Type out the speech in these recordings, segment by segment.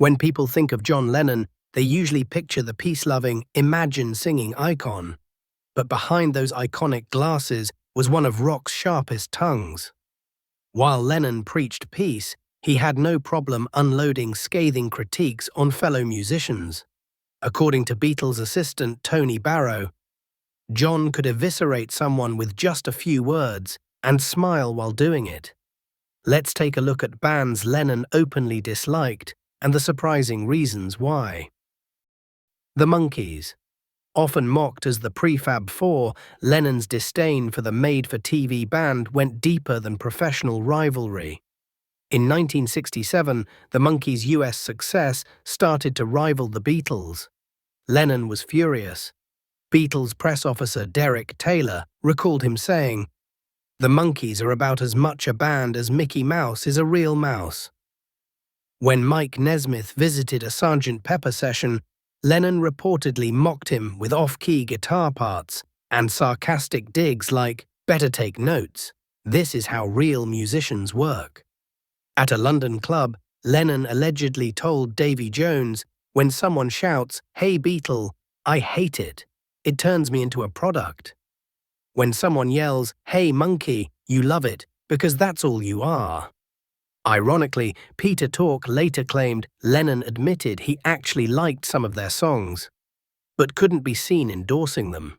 When people think of John Lennon, they usually picture the peace-loving, imagine-singing icon. But behind those iconic glasses was one of rock's sharpest tongues. While Lennon preached peace, he had no problem unloading scathing critiques on fellow musicians. According to Beatles assistant Tony Barrow, John could eviscerate someone with just a few words and smile while doing it. Let's take a look at bands Lennon openly disliked and the surprising reasons why. The Monkees. Often mocked as the Prefab Four, Lennon's disdain for the made-for-TV band went deeper than professional rivalry. In 1967, the Monkees' US success started to rival the Beatles. Lennon was furious. Beatles press officer Derek Taylor recalled him saying, "The Monkees are about as much a band as Mickey Mouse is a real mouse." When Mike Nesmith visited a Sgt. Pepper session, Lennon reportedly mocked him with off-key guitar parts and sarcastic digs like, "Better take notes. This is how real musicians work." At a London club, Lennon allegedly told Davy Jones, "When someone shouts, 'Hey Beatle,' I hate it. It turns me into a product. When someone yells, 'Hey Monkey,' you love it because that's all you are." Ironically, Peter Tork later claimed Lennon admitted he actually liked some of their songs, but couldn't be seen endorsing them.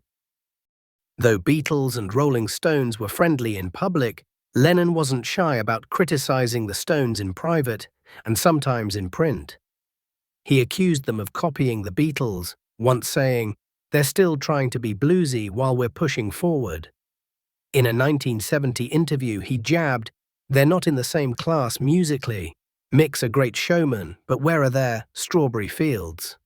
Though Beatles and Rolling Stones were friendly in public, Lennon wasn't shy about criticizing the Stones in private and sometimes in print. He accused them of copying the Beatles, once saying, "They're still trying to be bluesy while we're pushing forward." In a 1970 interview, he jabbed, "They're not in the same class musically. Mick's a great showman, but where are their Strawberry Fields?"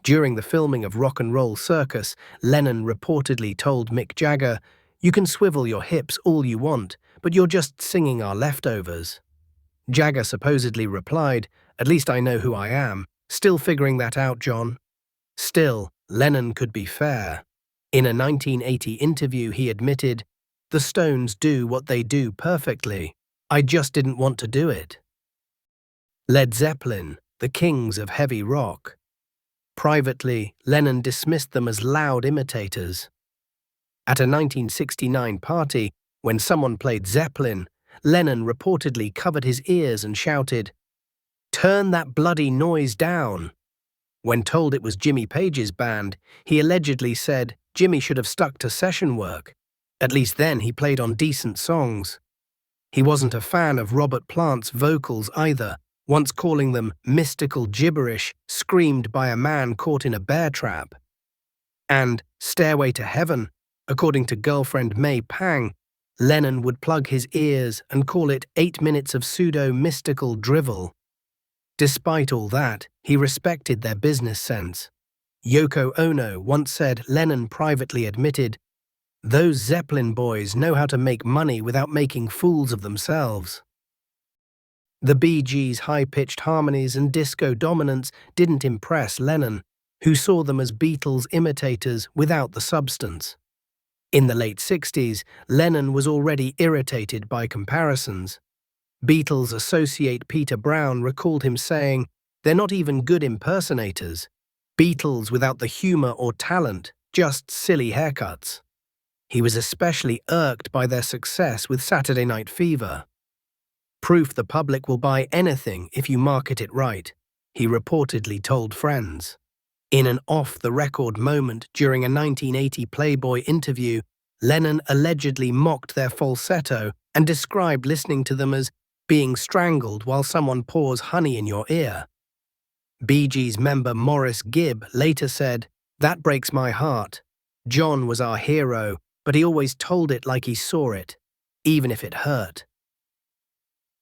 During the filming of Rock and Roll Circus, Lennon reportedly told Mick Jagger, "You can swivel your hips all you want, but you're just singing our leftovers." Jagger supposedly replied, "At least I know who I am. Still figuring that out, John." Still, Lennon could be fair. In a 1980 interview, he admitted, "The Stones do what they do perfectly. I just didn't want to do it." Led Zeppelin, the kings of heavy rock. Privately, Lennon dismissed them as loud imitators. At a 1969 party, when someone played Zeppelin, Lennon reportedly covered his ears and shouted, "Turn that bloody noise down." When told it was Jimmy Page's band, he allegedly said Jimmy should have stuck to session work. At least then he played on decent songs. He wasn't a fan of Robert Plant's vocals either, once calling them mystical gibberish screamed by a man caught in a bear trap. And Stairway to Heaven, according to girlfriend May Pang, Lennon would plug his ears and call it 8 minutes of pseudo-mystical drivel. Despite all that, he respected their business sense. Yoko Ono once said Lennon privately admitted, "Those Zeppelin boys know how to make money without making fools of themselves." The Bee Gees' high-pitched harmonies and disco dominance didn't impress Lennon, who saw them as Beatles imitators without the substance. In the late 60s, Lennon was already irritated by comparisons. Beatles associate Peter Brown recalled him saying, "They're not even good impersonators. Beatles without the humor or talent, just silly haircuts." He was especially irked by their success with Saturday Night Fever. "Proof the public will buy anything if you market it right," he reportedly told friends. In an off-the-record moment during a 1980 Playboy interview, Lennon allegedly mocked their falsetto and described listening to them as being strangled while someone pours honey in your ear. Bee Gees member Maurice Gibb later said, "That breaks my heart. John was our hero, but he always told it like he saw it, even if it hurt."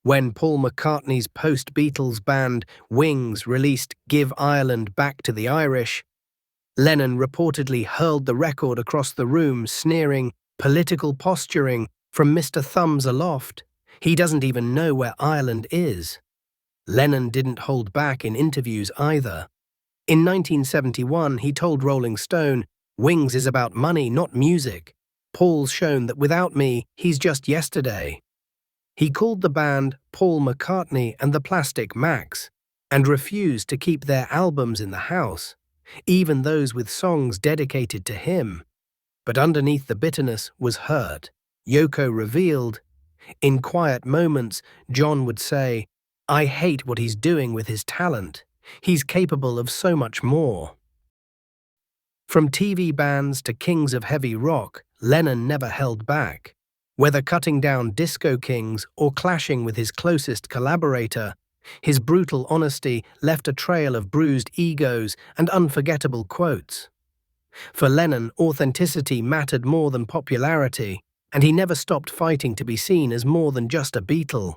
When Paul McCartney's post-Beatles band Wings released Give Ireland Back to the Irish, Lennon reportedly hurled the record across the room, sneering, "Political posturing from Mr. Thumbs Aloft. He doesn't even know where Ireland is." Lennon didn't hold back in interviews either. In 1971, he told Rolling Stone, "Wings is about money, not music. Paul's shown that without me, he's just yesterday." He called the band Paul McCartney and the Plastic Macs, and refused to keep their albums in the house, even those with songs dedicated to him. But underneath the bitterness was hurt. Yoko revealed, "In quiet moments, John would say, 'I hate what he's doing with his talent. He's capable of so much more.'" From TV bands to kings of heavy rock, Lennon never held back. Whether cutting down disco kings or clashing with his closest collaborator, his brutal honesty left a trail of bruised egos and unforgettable quotes. For Lennon, authenticity mattered more than popularity, and he never stopped fighting to be seen as more than just a Beatle.